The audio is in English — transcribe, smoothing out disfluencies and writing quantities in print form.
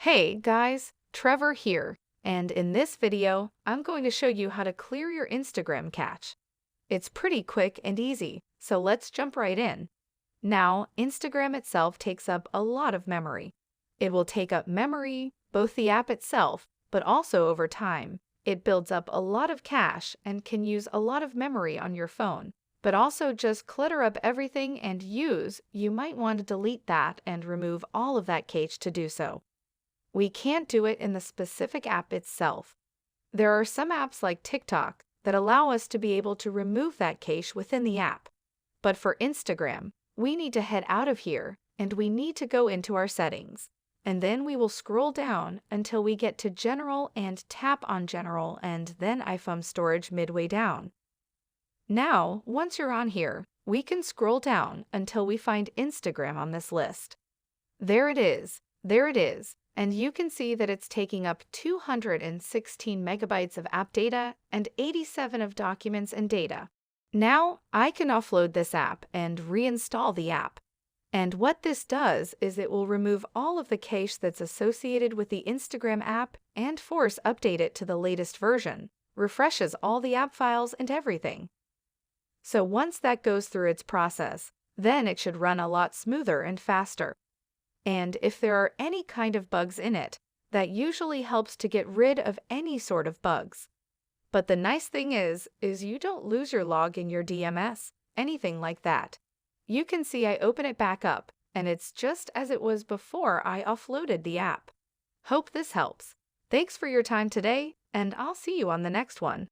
Hey guys, Trevor here, and in this video, I'm going to show you how to clear your Instagram cache. It's pretty quick and easy, so let's jump right in. Now, Instagram itself takes up a lot of memory. It will take up memory, both the app itself, but also over time. It builds up a lot of cache and can use a lot of memory on your phone. But also just clutter up everything and you might want to delete that and remove all of that cache to do so. We can't do it in the specific app itself. There are some apps like TikTok that allow us to be able to remove that cache within the app. But for Instagram, we need to head out of here and we need to go into our settings. And then we will scroll down until we get to General and tap on General and then iPhone storage midway down. Now, once you're on here, we can scroll down until we find Instagram on this list. There it is. There it is. And you can see that it's taking up 216 megabytes of app data and 87 of documents and data. Now, I can offload this app and reinstall the app. And what this does is it will remove all of the cache that's associated with the Instagram app and force update it to the latest version, refreshes all the app files and everything. So once that goes through its process, then it should run a lot smoother and faster. And if there are any kind of bugs in it, that usually helps to get rid of any sort of bugs. But the nice thing is you don't lose your log in your DMS, anything like that. You can see I open it back up, and it's just as it was before I offloaded the app. Hope this helps. Thanks for your time today, and I'll see you on the next one.